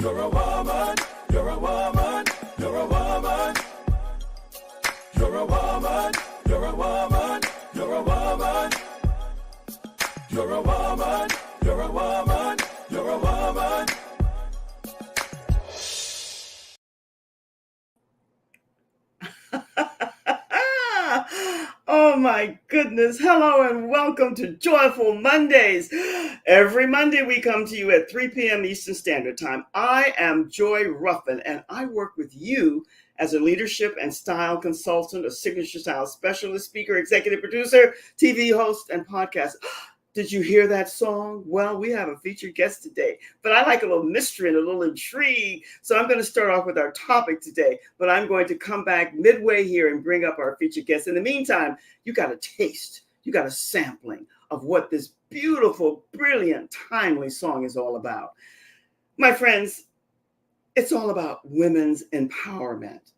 You're a woman, you're a woman, you're a woman. You're a woman, you're a woman, you're a woman. You're a woman, you're a woman, you're a woman. Oh my goodness. Hello and welcome to Joyful Mondays. Every Monday we come to you at 3 p.m. Eastern Standard Time. I am Joy Ruffen and I work with you as a leadership and style consultant, a signature style specialist, speaker, executive producer, TV host, and podcast. Did you hear that song? Well, we have a featured guest today, but I like a little mystery and a little intrigue. So I'm going to start off with our topic today, but I'm going to come back midway here and bring up our featured guest. In the meantime, you got a taste, you got a sampling of what this beautiful, brilliant, timely song is all about. My friends, it's all about women's empowerment.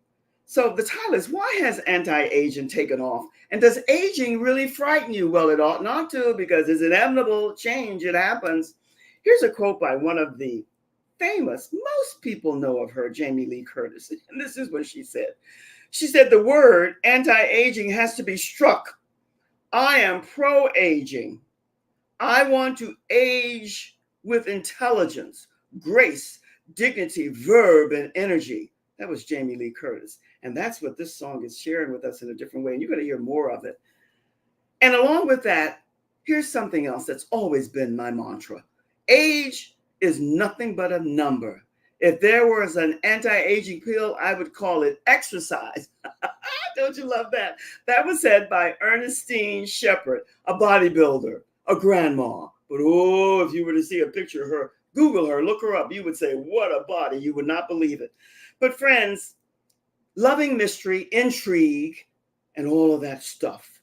So the title is, why has anti-aging taken off? And does aging really frighten you? Well, it ought not to, because it's inevitable change. It happens. Here's a quote by one of the famous, most people know of her, Jamie Lee Curtis. And this is what she said. She said, the word anti-aging has to be struck. I am pro-aging. I want to age with intelligence, grace, dignity, verve, and energy. That was Jamie Lee Curtis. And that's what this song is sharing with us in a different way. And you're going to hear more of it. And along with that, here's something else that's always been my mantra. Age is nothing but a number. If there was an anti-aging pill, I would call it exercise. Don't you love that? That was said by Ernestine Shepherd, a bodybuilder, a grandma. But oh, if you were to see a picture of her, Google her, look her up, you would say, what a body. You would not believe it. But friends, loving mystery, intrigue, and all of that stuff.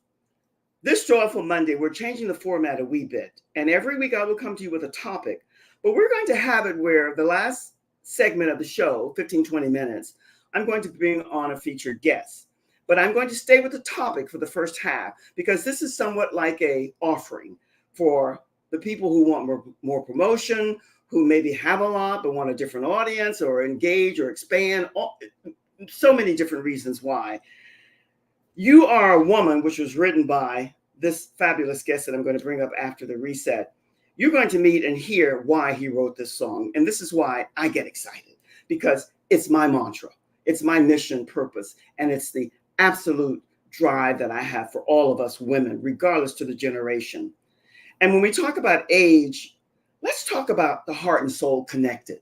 This Joyful Monday, we're changing the format a wee bit. And every week I will come to you with a topic. But we're going to have it where the last segment of the show, 15, 20 minutes, I'm going to bring on a featured guest. But I'm going to stay with the topic for the first half, because this is somewhat like an offering for the people who want more promotion, who maybe have a lot but want a different audience, or engage or expand. So many different reasons why. You Are a Woman, which was written by this fabulous guest that I'm going to bring up after the reset. You're going to meet and hear why he wrote this song. And this is why I get excited, because it's my mantra. It's my mission, purpose, and it's the absolute drive that I have for all of us women, regardless to the generation. And when we talk about age, let's talk about the heart and soul connected.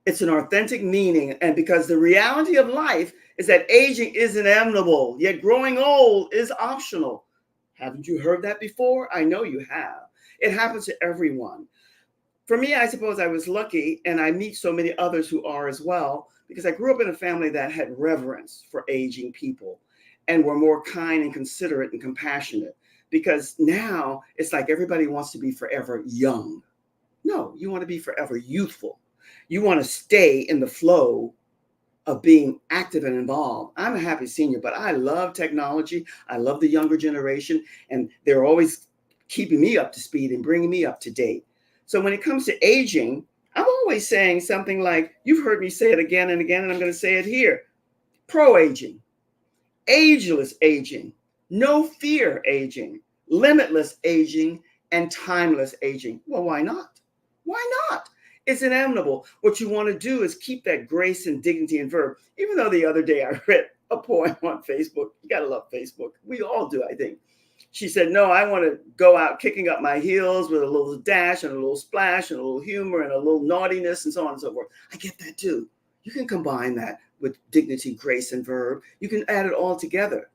It's an authentic meaning, and because the reality of life is that aging is inevitable, yet growing old is optional. Haven't you heard that before? I know you have. It happens to everyone. For me, I suppose I was lucky, and I meet so many others who are as well, because I grew up in a family that had reverence for aging people and were more kind and considerate and compassionate, because now it's like everybody wants to be forever young. No, you want to be forever youthful. You want to stay in the flow of being active and involved. I'm a happy senior, but I love technology. I love the younger generation, and they're always keeping me up to speed and bringing me up to date. So when it comes to aging, I'm always saying something like, you've heard me say it again and again, and I'm going to say it here. Pro-aging, ageless aging, no fear aging, limitless aging, and timeless aging. Well, why not? Why not? It's inevitable. What you want to do is keep that grace and dignity and verve. Even though the other day I read a poem on Facebook. You got to love Facebook. We all do, I think. She said, no, I want to go out kicking up my heels with a little dash and a little splash and a little humor and a little naughtiness and so on and so forth. I get that too. You can combine that with dignity, grace, and verve. You can add it all together.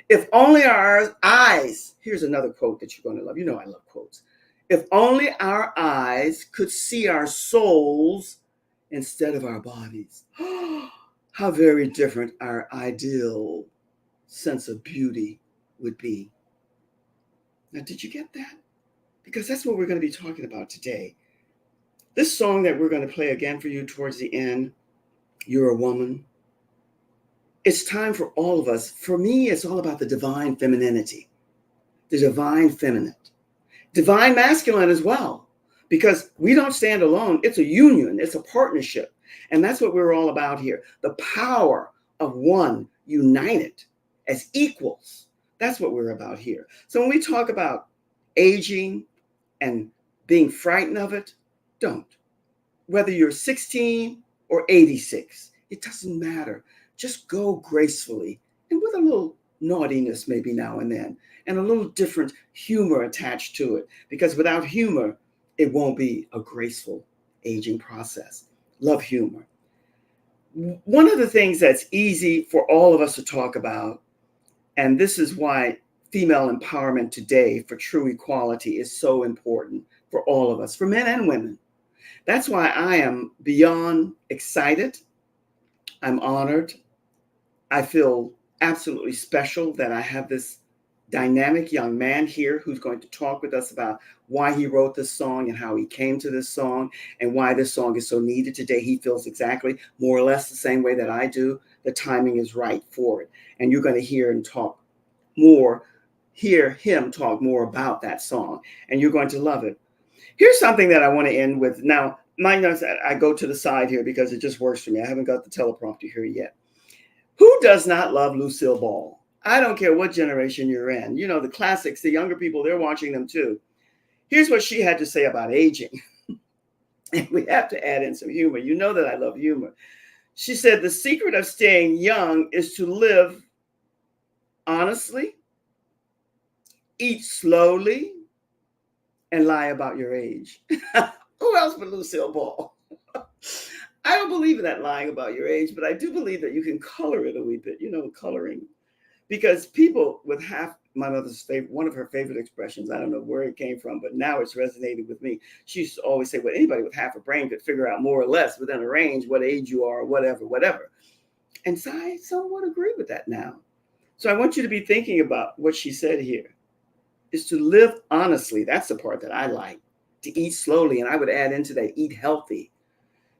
If only our eyes, here's another quote that you're going to love. You know I love quotes. If only our eyes could see our souls instead of our bodies. How very different our ideal sense of beauty would be. Now, did you get that? Because that's what we're going to be talking about today. This song that we're going to play again for you towards the end, You're a Woman. It's time for all of us. For me, it's all about the divine femininity, the divine feminine, divine masculine as well. because we don't stand alone. It's a union, it's a partnership. And that's what we're all about here. The power of one united as equals. That's what we're about here. So when we talk about aging and being frightened of it, don't. Whether you're 16 or 86, it doesn't matter. Just go gracefully and with a little naughtiness maybe now and then, and a little different humor attached to it. Because without humor, it won't be a graceful aging process. Love humor. One of the things that's easy for all of us to talk about, and this is why female empowerment today for true equality is so important for all of us, for men and women. That's why I am beyond excited. I'm honored. I feel absolutely special that I have this dynamic young man here who's going to talk with us about why he wrote this song and how he came to this song and why this song is so needed today. He feels exactly more or less the same way that I do. The timing is right for it. And you're going to hear him talk more about that song, and you're going to love it. Here's something that I want to end with. Now, my notes, I go to the side here because it just works for me. I haven't got the teleprompter here yet. Who does not love Lucille Ball? I don't care what generation you're in. You know, the classics, the younger people, they're watching them too. Here's what she had to say about aging. And we have to add in some humor. You know that I love humor. She said, the secret of staying young is to live honestly, eat slowly, and lie about your age. Who else but Lucille Ball? I don't believe in that lying about your age, but I do believe that you can color it a wee bit, coloring. Because people with my mother's favorite, one of her favorite expressions, I don't know where it came from, but now it's resonated with me. She used to always say, well, anybody with half a brain could figure out more or less within a range what age you are, or whatever. And so I somewhat agree with that now. So I want you to be thinking about what she said here, is to live honestly. That's the part that I like. To eat slowly, and I would add into that, eat healthy.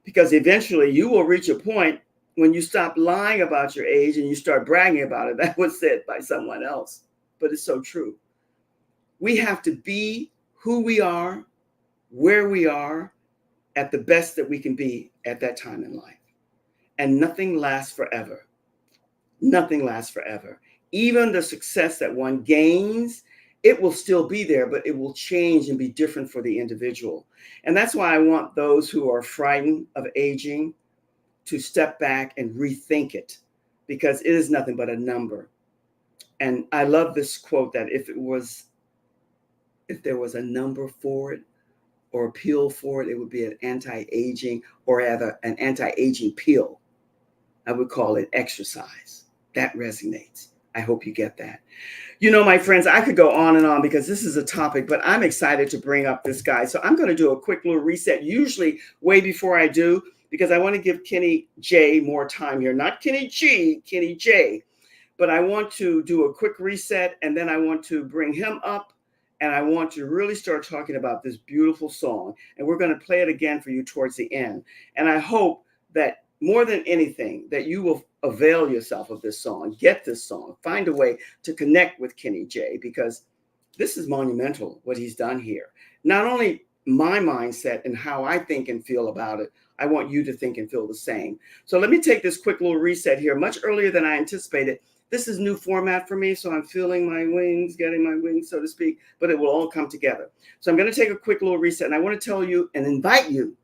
Because eventually you will reach a point when you stop lying about your age and you start bragging about it. That was said by someone else, but it's so true. We have to be who we are, where we are, at the best that we can be at that time in life. And nothing lasts forever. Nothing lasts forever. Even the success that one gains, it will still be there, but it will change and be different for the individual. And that's why I want those who are frightened of aging to step back and rethink it, because it is nothing but a number. And I love this quote that if there was a number for it or a pill for it, it would be an anti-aging, or rather an anti-aging pill. I would call it exercise. That resonates. I hope you get that. My friends, I could go on and on because this is a topic, but I'm excited to bring up this guy. So I'm going to do a quick little reset, usually way before I do, because I want to give Kenny J more time here. Not Kenny G, Kenny J. But I want to do a quick reset, and then I want to bring him up, and I want to really start talking about this beautiful song. And we're going to play it again for you towards the end. And I hope that more than anything, that you will avail yourself of this song, get this song, find a way to connect with Kenny J, because this is monumental, what he's done here. Not only my mindset and how I think and feel about it, I want you to think and feel the same. So let me take this quick little reset here, much earlier than I anticipated. This is new format for me, so I'm feeling my wings, getting my wings, so to speak, but it will all come together. So I'm going to take a quick little reset, and I want to tell you and invite you,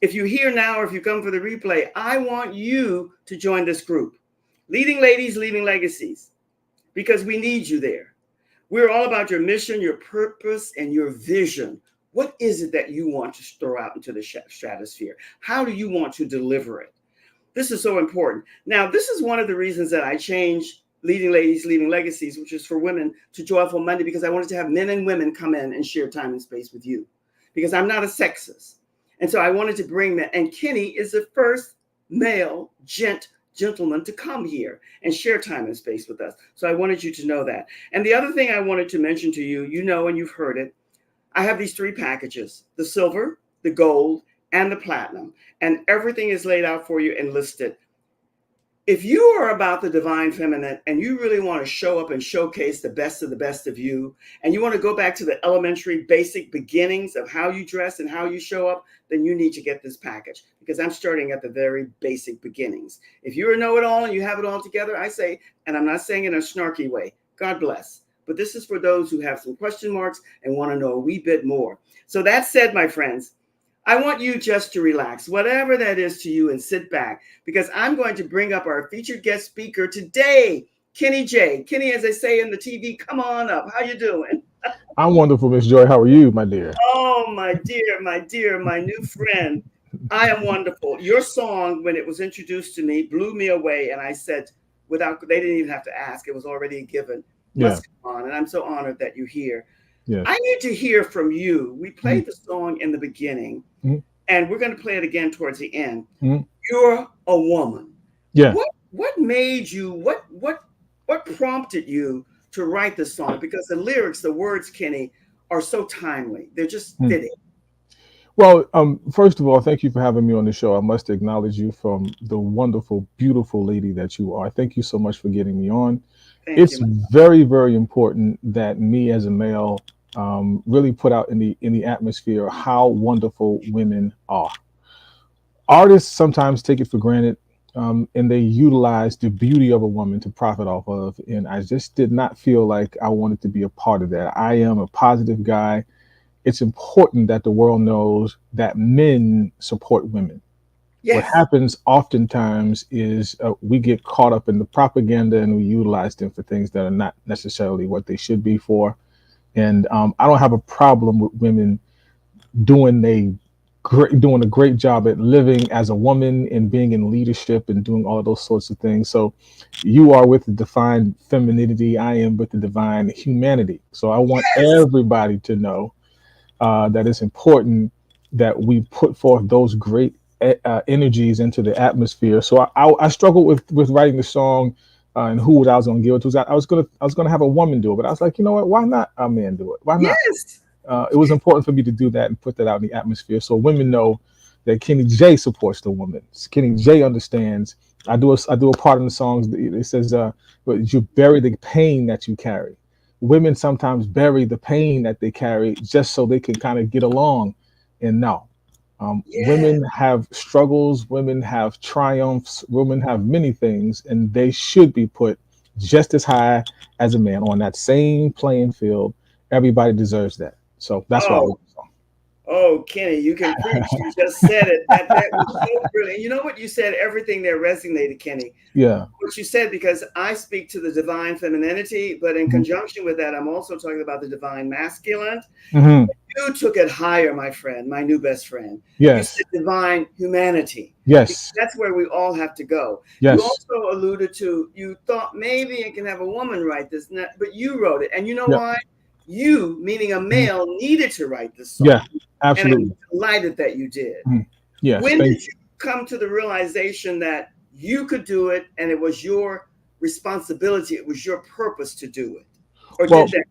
if you're here now or if you come for the replay, I want you to join this group, Leading Ladies, Leaving Legacies, because we need you there. We're all about your mission, your purpose, and your vision. What is it that you want to throw out into the stratosphere? How do you want to deliver it? This is so important. Now, this is one of the reasons that I changed Leading Ladies, Leaving Legacies, which is for women, to Joyful Monday, because I wanted to have men and women come in and share time and space with you, because I'm not a sexist. And so I wanted to bring that. And Kenny is the first male gentleman to come here and share time and space with us. So I wanted you to know that. And the other thing I wanted to mention to you, and you've heard it, I have these 3 packages, the silver, the gold, and the platinum. And everything is laid out for you and listed. if you are about the divine feminine and you really want to show up and showcase the best of you, and you want to go back to the elementary basic beginnings of how you dress and how you show up, then you need to get this package, because I'm starting at the very basic beginnings. If you're a know-it-all and you have it all together, I say, and I'm not saying it in a snarky way, God bless. But this is for those who have some question marks and want to know a wee bit more. So that said, my friends, I want you just to relax, whatever that is to you, and sit back, because I'm going to bring up our featured guest speaker today, Kenny J. Kenny, as they say in the TV, come on up. How you doing? I'm wonderful, Miss Joy. How are you, my dear? Oh, my dear, my new friend. I am wonderful. Your song, when it was introduced to me, blew me away. And I said, they didn't even have to ask. It was already a given. Yeah. Must come on. And I'm so honored that you're here. Yes. I need to hear from you. We played Mm-hmm. the song in the beginning, Mm-hmm. and we're going to play it again towards the end. Mm-hmm. You're a woman. Yeah. What made you, what prompted you to write this song? Because the lyrics, the words, Kenny, are so timely. They're just Mm. fitting. Well, first of all, thank you for having me on the show. I must acknowledge you from the wonderful, beautiful lady that you are. Thank you so much for getting me on. Thank It's you. very, very important that me as a male really put out in the atmosphere how wonderful women are. Artists sometimes take it for granted, and they utilize the beauty of a woman to profit off of. And I just did not feel like I wanted to be a part of that. I am a positive guy. It's important that the world knows that men support women. What Yes. happens oftentimes is we get caught up in the propaganda and we utilize them for things that are not necessarily what they should be for. And I don't have a problem with women doing doing a great job at living as a woman and being in leadership and doing all of those sorts of things. So you are with the divine femininity. I am with the divine humanity. So I want Yes. everybody to know that it's important that we put forth those great energies into the atmosphere. So I struggled with writing the song and who I was going to give it to. I was gonna have a woman do it, but I was like, you know what? Why not a man do it? Why not? Yes. It was important for me to do that and put that out in the atmosphere so women know that Kenny J supports the woman. Kenny J understands. I do a part in the songs. It says, "But you bury the pain that you carry." Women sometimes bury the pain that they carry just so they can kind of get along. And no, Yes. women have struggles. Women have triumphs. Women have many things, and they should be put just as high as a man on that same playing field. Everybody deserves that. So that's why I Oh, wrote the song. oh, Kenny, you can preach. You just said it. That was so brilliant. You know what you said? Everything there resonated, Kenny. Yeah. What you said, because I speak to the divine femininity, but in Mhm. conjunction with that, I'm also talking about the divine masculine. Mhm. You took it higher, my friend, my new best friend. You Yes. said divine humanity, because Yes. that's where we all have to go. You Yes. also alluded to, you thought maybe I can have a woman write this, but you wrote it. And you know Yeah. why? You, meaning a Mhm. male, needed to write this Yeah. song. And I'm Absolutely. delighted that you did. Mhm. Yes. When Thank did you come to the realization that you could do it and it was your responsibility, it was your purpose to do it? Or Well, did that?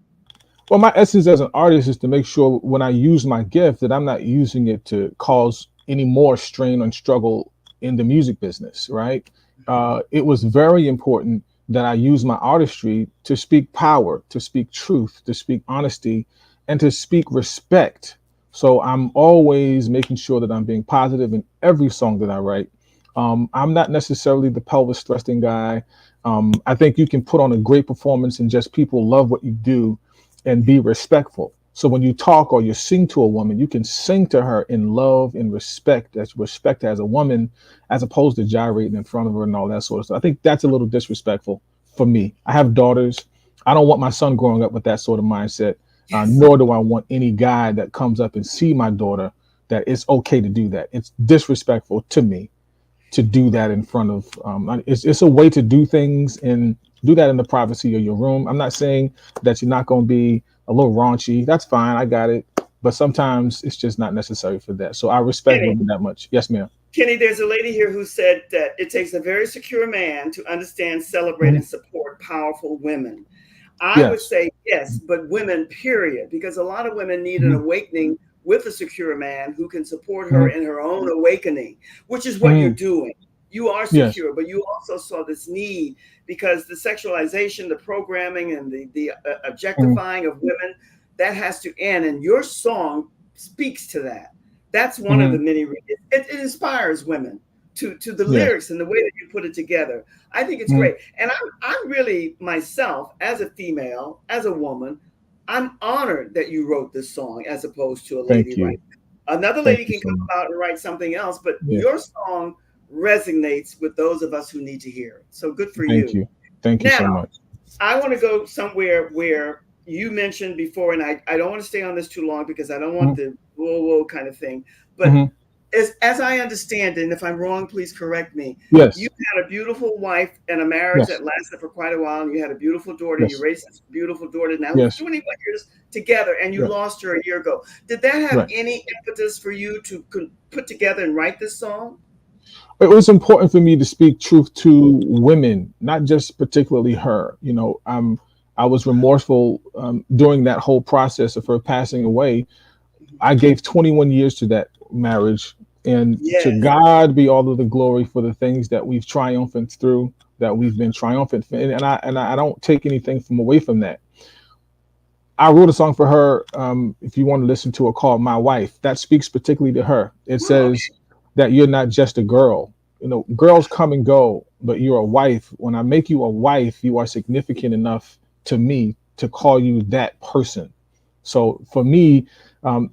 well, my essence as an artist is to make sure when I use my gift that I'm not using it to cause any more strain and struggle in the music business, right? It was very important that I use my artistry to speak power, to speak truth, to speak honesty, and to speak respect. So I'm always making sure that I'm being positive in every song that I write. I'm not necessarily the pelvis thrusting guy. I think you can put on a great performance and just people love what you do and be respectful. So when you talk or you sing to a woman, you can sing to her in love and respect, as respect as a woman, as opposed to gyrating in front of her and all that sort of stuff. I think that's a little disrespectful for me. I have daughters. I don't want my son growing up with that sort of mindset. Yes. Nor do I want any guy that comes up and see my daughter that it's okay to do that. It's disrespectful to me to do that in front of. It's a way to do things and do that in the privacy of your room. I'm not saying that you're not going to be a little raunchy. That's fine. I got it. But sometimes it's just not necessary for that. So I respect Kenny, women that much. Yes, ma'am. Kenny, there's a lady here who said that it takes a very secure man to understand, celebrate, Mhm. and support powerful women. I would Yes. say yes, but women, period, because a lot of women need an Mhm. awakening with a secure man who can support her Mhm. in her own awakening, which is what you're Mhm. doing. You are Yes. secure, but you also saw this need because the sexualization, the programming, and the Mm, objectifying of women, that has to end. And your song speaks to that. That's one of the mhm. many reasons. It inspires women to the Yeah. lyrics and the way that you put it together. I think it's Mhm. great. And I'm really myself as a female, as a woman, I'm honored that you wrote this song as opposed to a lady Thank writing. you. Another Thank lady you can so come much. about and write something else, but Yeah. your song resonates with those of us who need to hear it. So good for Thank you. you. Thank you Now, so much. I want to go somewhere where you mentioned before, and I don't want to stay on this too long because I don't want Mhm. the whoa, whoa kind of thing. But Mhm. as I understand it, and if I'm wrong, please correct me. You Yes. had a beautiful wife and a marriage Yes. that lasted for quite a while, and you had a beautiful daughter. You Yes. raised this beautiful daughter now who's Yes. 21 years together, and you Yeah. lost her a year ago. Did that have Right. any impetus for you to put together and write this song? It was important for me to speak truth to women, not just particularly her. I was remorseful during that whole process of her passing away. I gave 21 years to that marriage, and to Yes, God be all of the glory for the things that we've triumphant through, that we've been triumphant, and I don't take anything from away from that. I wrote a song for her. If you want to listen to it, called "My Wife." That speaks particularly to her. It oh, says that you're not just a girl. Girls come and go, but you're a wife. When I make you a wife, you are significant enough to me to call you that person. So for me,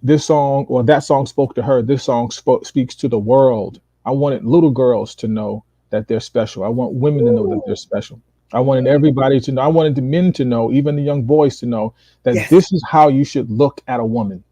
this song, or that song, spoke to her. This song speaks to the world. I wanted little girls to know that they're special. I want women to know that they're special. I wanted everybody to know. I wanted the men to know, even the young boys to know, that yes, this is how you should look at a woman.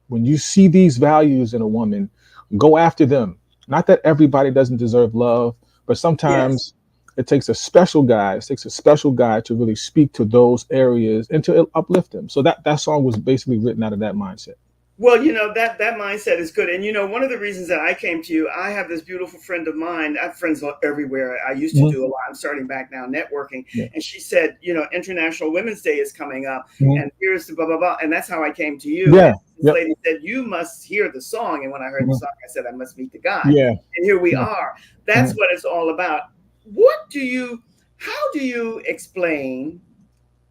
When you see these values in a woman, go after them. Not that everybody doesn't deserve love, but yes. sometimes it takes a special guy. It takes a special guy to really speak to those areas and to uplift them. So that song was basically written out of that mindset. Well, that mindset is good, and one of the reasons that I came to you, I have this beautiful friend of mine. I have friends everywhere. I used to Mhm. do a lot. I'm starting back now networking, Yeah. and she said, International Women's Day is coming up, Mhm. and here's the blah blah blah, and that's how I came to you. And Yeah. this Yep. lady said, "You must hear the song," and when I heard the Mhm. song, I said, "I must meet the guy," Yeah. and here we Yeah. are. That's Mhm. what it's all about. What do you? How do you explain,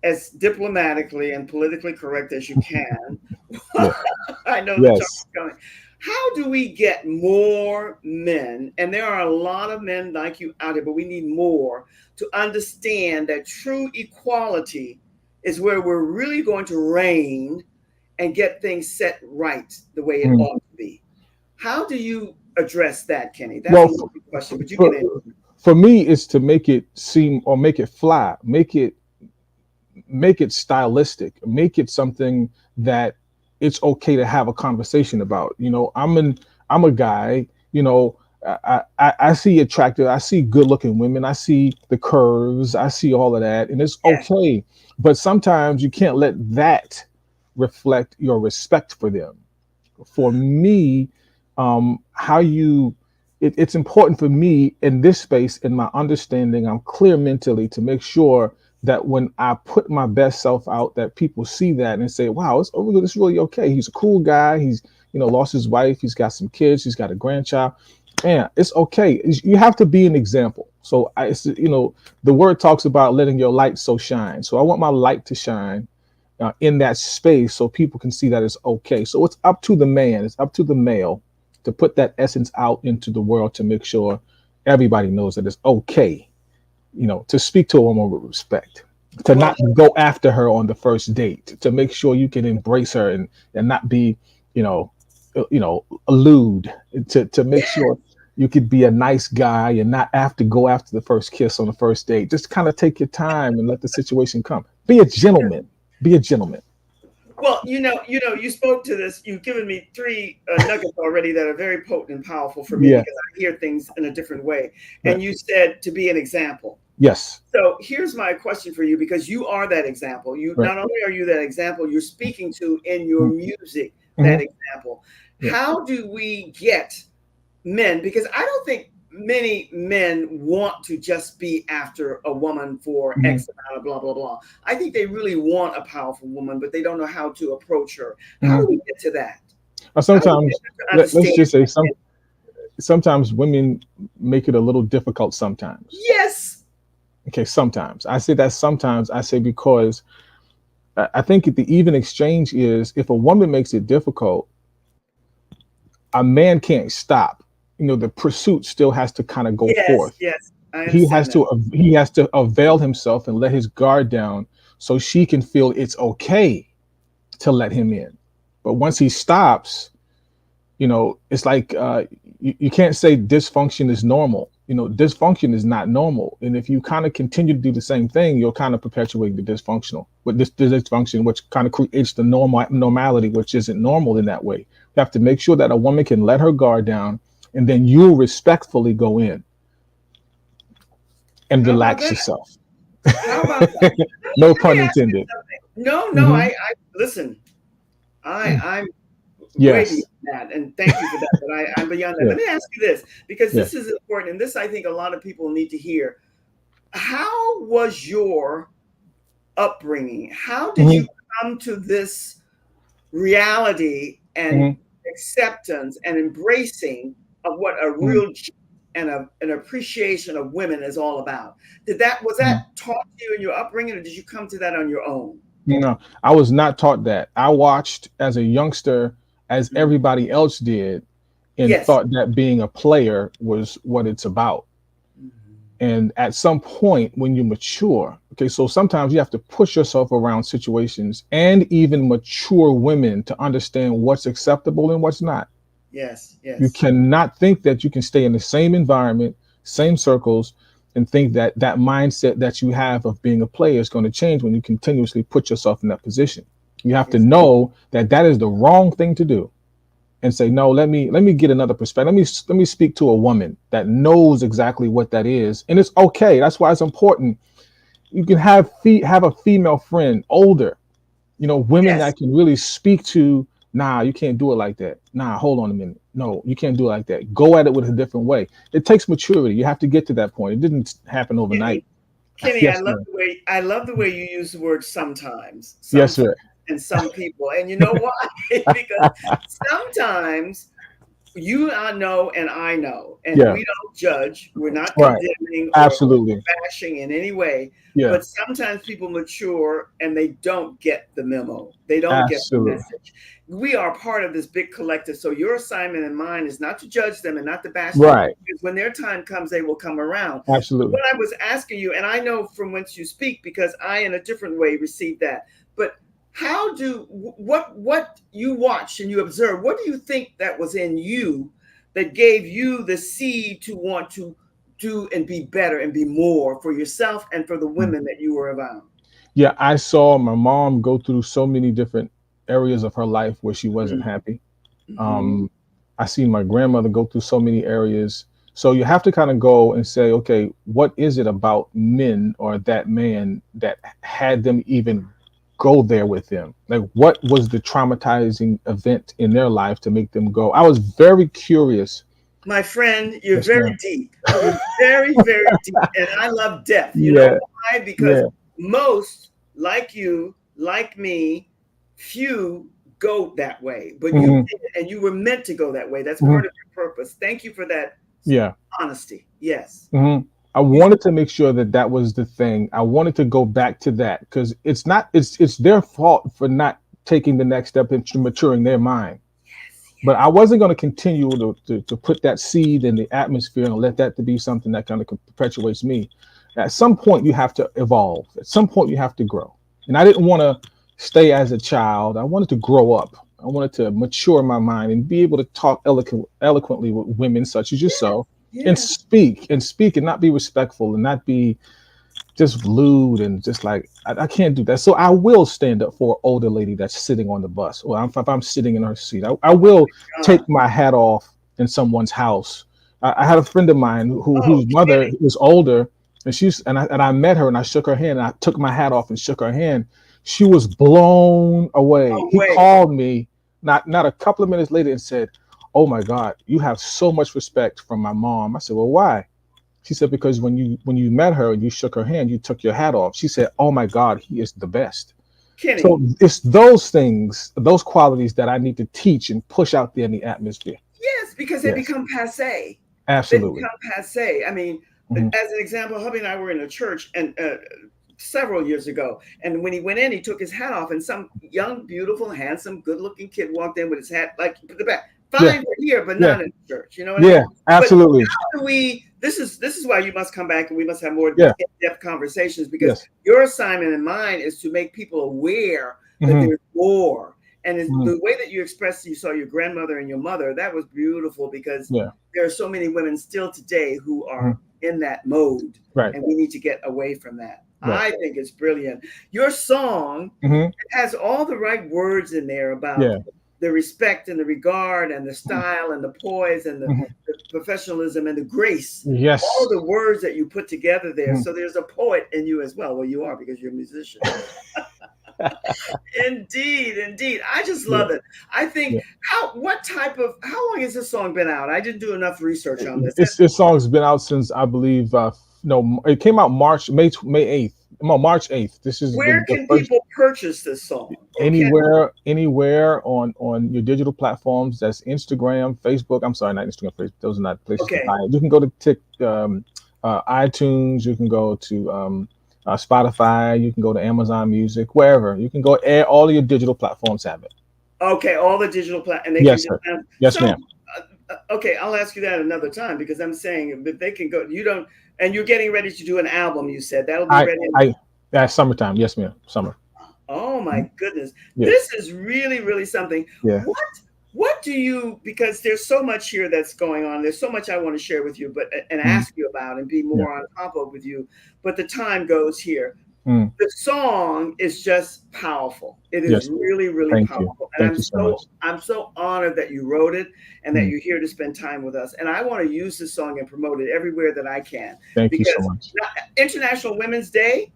as diplomatically and politically correct as you can? Yeah. I know the time Yes. is coming. How do we get more men? And there are a lot of men like you out there, but we need more to understand that true equality is where we're really going to reign and get things set right the way it Mhm. ought to be. How do you address that, Kenny? That's Well, a long question, but you can for, answer. for me, it's to make it seem, or make it fly, make it stylistic, make it something that it's okay to have a conversation about. I'm a guy. I see attractive, I see good looking women, I see the curves, I see all of that, and it's Yes, okay. But sometimes you can't let that reflect your respect for them. For me, how you it's important for me in this space, in my understanding, I'm clear mentally to make sure that when I put my best self out, that people see that and say, wow, it's really okay. He's a cool guy. He's, lost his wife. He's got some kids. He's got a grandchild. Man, it's okay. You have to be an example. So the word talks about letting your light so shine. So I want my light to shine in that space so people can see that it's okay. So it's up to the man, it's up to the male to put that essence out into the world to make sure everybody knows that it's okay, to speak to a woman with respect, to well, not go after her on the first date, to make sure you can embrace her and not be, lewd, to make sure you could be a nice guy and not have to go after the first kiss on the first date. Just kind of take your time and let the situation come. Be a gentleman. Be a gentleman. well, you spoke to this. You've given me three nuggets already that are very potent and powerful for me Yeah. because I hear things in a different way. Right. And you said to be an example. Yes. So here's my question for you because you are that example. You Right. not only are you that example, you're speaking to in your Mm-hmm. music that Mm-hmm. example. Yeah. How do we get men, because I don't think many men want to just be after a woman for Mm-hmm. X amount of blah blah blah. I think they really want a powerful woman, but they don't know how to approach her. How do Mm-hmm. we get to that? How do we get Sometimes them to let's understand? just say sometimes women make it a little difficult sometimes. Yes. Okay, sometimes. I say that sometimes. I say because I think the even exchange is if a woman makes it difficult, a man can't stop. The pursuit still has to kind of go Yes. forth. Yes. I He understand has that. to avail himself and let his guard down so she can feel it's okay to let him in. But once he stops, it's like you can't say dysfunction is normal. Dysfunction is not normal. And if you kind of continue to do the same thing, you'll kind of perpetuate the dysfunctional, but the dysfunction, which kind of creates the normality, which isn't normal in that way. You have to make sure that a woman can let her guard down, and then you respectfully go in and How about relax that? yourself. How about that? No Let me pun ask you intended. something. No, no, Hmm. I listen. I'm way beyond Yes. that, and thank you for that. But I'm beyond that. Yeah. Let me ask you this, because Yeah. this is important, and this I think a lot of people need to hear. How was your upbringing? How did you Hmm. come to this reality and Hmm. acceptance and embracing of what a Hmm. real and an appreciation of women is all about? Was that taught to you in your upbringing, or did you come to that on your own? No, I was not taught that. I watched as a youngster, as Mhm. everybody else did, and Yes. thought that being a player was what it's about. Mhm. And at some point, when you mature, okay, so sometimes you have to push yourself around situations and even mature women to understand what's acceptable and what's not. Yes. You Yes. cannot think that you can stay in the same environment, same circles, and think that that mindset that you have of being a player is going to change when you continuously put yourself in that position. You have to Yes. know that that is the wrong thing to do, and say, no, let me get another perspective. Let me speak to a woman that knows exactly what that is, and it's okay. That's why it's important. You can have a female friend, older, women Yes. that can really speak to, nah, you can't do it like that. Nah, hold on a minute. No, you can't do it like that. Go at it with a different way. It takes maturity. You have to get to that point. It didn't happen overnight. Kenny, Kenny, Yes, sir. I love the way you use the word sometimes, Yes, sir. and some people, and you know why? Because sometimes you I know and I know, and Yeah. we don't judge. We're not Right. condemning or Absolutely. bashing in any way. Yeah. But sometimes people mature and they don't get the memo. They don't get the Absolutely. message. We are part of this big collective. So your assignment and mine is not to judge them and not to bash them, Right. because when their time comes, they will come around. But Absolutely. what I was asking you, and I know from whence you speak because I, in a different way, received that. But how do what you watch and you observe? What do you think that was in you that gave you the seed to want to do and be better and be more for yourself and for the Mm. women that you were around? Yeah, I saw my mom go through so many different areas of her life where she wasn't happy. Mm-hmm. Um, I seen my grandmother go through so many areas. So you have to kind of go and say, okay, what is it about men or that man that had them even go there with them? Like, what was the traumatizing event in their life to make them go? I was very curious. My friend, you're Yes, very ma'am. deep. You're very, very deep. And I love depth. You know Yeah, why? Because yeah. most, like you, like me, few go that way. But you Hmm. did, and you were meant to go that way. That's Hmm. part of your purpose. Thank you for that Yeah. honesty. Yes. Hmm. I You, wanted to make sure that that was the thing. I wanted to go back to that because it's not, it's their fault for not taking the next step into maturing their mind. yes, But yes. I wasn't going to continue to put that seed in the atmosphere and let that to be something that kind of perpetuates me. At some point, you have to evolve. At some point, you have to grow. And I didn't want to stay as a child. I wanted to grow up. I wanted to mature my mind and be able to talk eloquently with women such as yourself and Yes. speak and not be respectful and not be just lewd and just like I can't do that. So I will stand up for an older lady that's sitting on the bus, or if I'm sitting in her seat. I will God. take my hat off in someone's house. I had a friend of mine Oh, whose mother Kenny. is older, and I met her and I shook her hand and I took my hat off and shook her hand. She was blown away. Oh, He wait. called me not a couple of minutes later and said, "Oh my God, you have so much respect from my mom." I said, "Well, why?" She said, because when you met her and you shook her hand, you took your hat off. She said, "Oh my God, he is the best." So Kenny. it's those things, those qualities that I need to teach and push out there in the atmosphere. because they Yes. become passé. They Absolutely. become passé. I mean, Mhm. as an example, hubby and I were in a church and several years ago, and when he went in, he took his hat off, and some young, beautiful, handsome, good-looking kid walked in with his hat like the back. Yeah. Fine for here, but Yeah. not in church. You know what I Yeah. mean? Absolutely. How do we? This is why you must come back, and we must have more Yeah. in-depth conversations, because Yes. your assignment and mine is to make people aware that Mhm. there's more. And it's Mhm. the way that you expressed, you saw your grandmother and your mother, that was beautiful, because Yeah. there are so many women still today who are Mhm. in that mode, Right. and we need to get away from that. Right. I think it's brilliant. Your song Mhm. has all the right words in there about Yeah. the respect and the regard and the Mhm. style and the poise and Mhm. the professionalism and the grace. All Yes. of the words that you put together there. Mhm. So there's a poet in you as well. Well, you are, because you're a musician. Indeed, indeed. I just Yeah. love it. I think Yeah. how long has this song been out? I didn't do enough research on this. This song's been out since, I believe, no, it came out May 8th. No, March 8th. This is Where the can first. people purchase this song? Or can Anywhere on your digital platforms. That's Instagram, Facebook. I'm sorry, not Instagram, Facebook. Those are not places to Okay. buy it. You can go to iTunes. You can go to Spotify. You can go to Amazon Music. Wherever you can go, all of your digital platforms have it. Okay, all the digital and they Yes, can sir. just Yes, so ma'am. okay, I'll ask you that another time, because I'm saying if they can go, you don't, and you're getting ready to do an album. You said that'll be I ready. I That's summertime. Yes, ma'am. Summer. Oh my goodness, Yes. this is really, really something. Yeah. What do you? Because there's so much here that's going on. There's so much I want to share with you, but and Mm. ask you about and be Yeah. more on top of with you. But the time goes here. Mm. The song is just powerful. It is Yes. really, really Thank you. powerful. And Thank you so much. I'm so honored that you wrote it and that Mm. you're here to spend time with us. And I want to use this song and promote it everywhere that I can. Thank you so Because much. International Women's Day,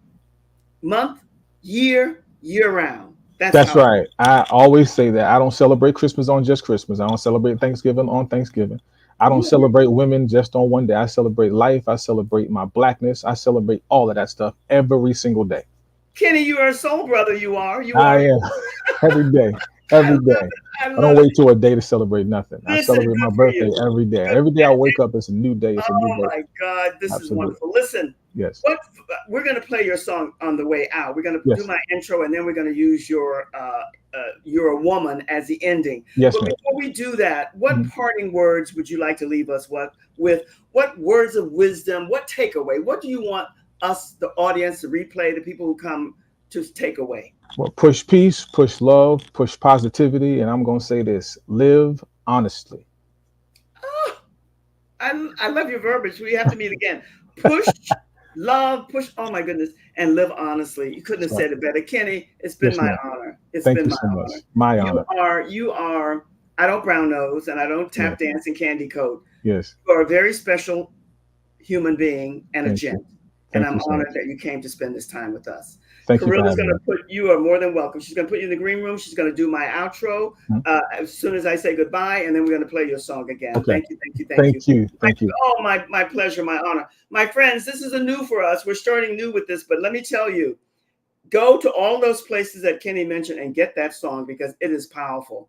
month, year round. That's right. I always say that. I don't celebrate Christmas on just Christmas. I don't celebrate Thanksgiving on Thanksgiving. I don't celebrate women just on one day. I celebrate life. I celebrate my blackness. I celebrate all of that stuff every single day. Kenny, you are a soul brother. You are. I am every day. Every day. I don't wait till a day to celebrate nothing. I Listen, celebrate my good for birthday you. every day. Good. Every day I wake up, it's a new day. It's a new Oh day. my God, this is Absolutely. wonderful. Listen, Yes. we're going to play your song on the way out. We're going to Yes. do my intro, and then we're going to use your "You're a Woman" as the ending. Yes, But ma'am. before we do that, what Mhm. parting words would you like to leave us with? What words of wisdom? What takeaway? What do you want us, the audience, to replay, the people who come to take away? Well, push peace, push love, push positivity, and I'm going to say this: live honestly. Oh, I love your verbiage. We have to meet again. Push, love, push. Oh my goodness, and live honestly. You couldn't have said it better, Kenny. It's been Yes, my ma'am. honor. It's Thank been you my so much. honor. My honor. You are. I don't brown nose and I don't tap dance and candy coat. Yes. You are a very special human being and a Thank you. gent. Thank And I'm you so honored much. that you came to spend this time with us. Thank you for Carilla's having going me. to you are more than welcome. She's going to put you in the green room. She's going to do my outro as soon as I say goodbye, and then we're going to play your song again. Okay. Thank you, thank you, thank you. Thank you. Oh, my pleasure, my honor. My friends, this is a new for us. We're starting new with this, but let me tell you, go to all those places that Kenny mentioned and get that song, because it is powerful.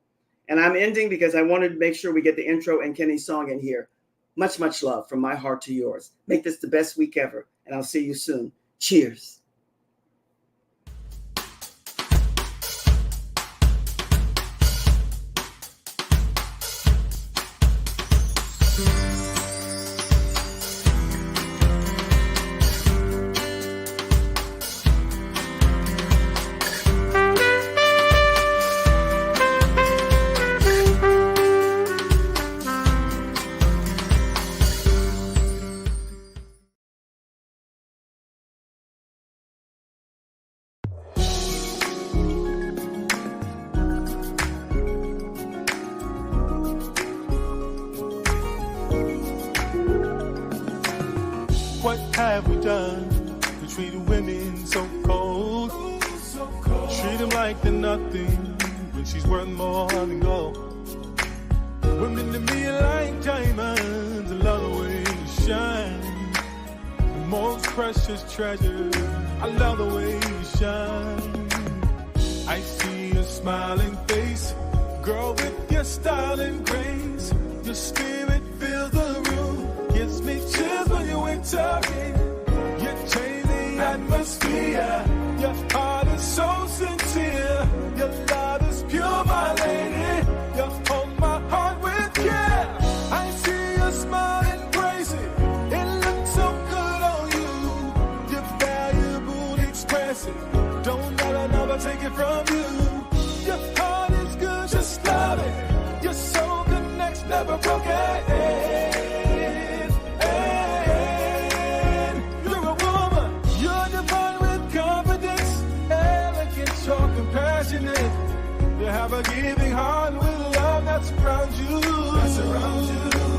And I'm ending because I wanted to make sure we get the intro and Kenny's song in here. Much, much love from my heart to yours. Make this the best week ever, and I'll see you soon. Cheers. What have we done to treat women so cold? Treat them like they're nothing when she's worth more than gold. Women to me are like diamonds, I love the way you shine. The most precious treasure, I love the way you shine. I see your smiling face, girl, with your style and grace. You're still embrace it. Don't let another take it from you. Your heart is good, just love it. Your soul connects, never broken. You're a woman, you're divine with confidence, elegant, you're compassionate. You have a giving heart with love that surrounds you.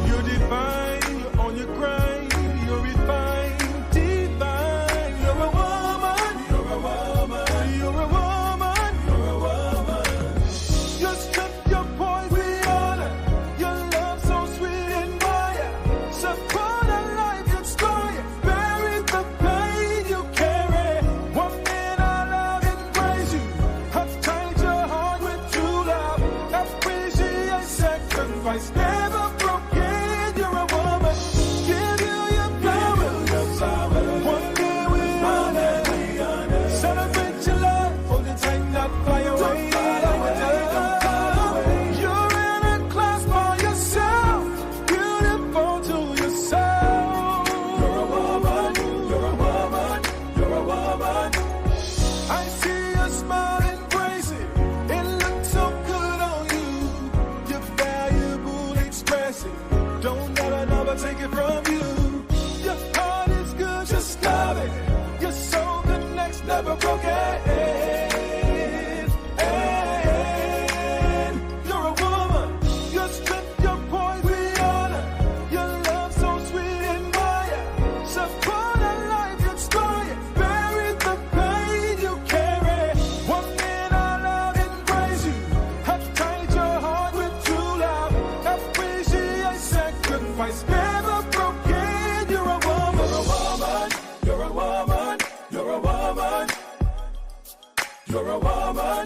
You're divine, you're on your grind, you're refined, divine. You're a woman, you're a woman, you're a woman, you're a woman. Your strength, your poise, we honor. Your love so sweet and wire. Support a life can destroy it. Bury the pain you carry. One man I love embrace you. Have tied your heart with true love. Appreciate sacrifice, never broken. You're a woman. Give you your power. One day we honor. Celebrate your love. Hold it tight, not fly away. You're in a class by yourself. Beautiful to yourself. You're a woman. You're a woman. You're a woman. I see your smile, embrace it. It looks so good on you. You're valuable, express it. Don't let another take it from you. Your heart is good, just love it. Your soul connects, never broken. You're a woman. Your strength, your poise, we honor. Your love so sweet and wire. Support a life, you destroy it. Bury the pain you carry. One man I love embrace you. Have tied your heart with true love. Appreciate sacrifice, never broken. You're a woman. You're a woman. You're a woman. You're a woman. You're a woman.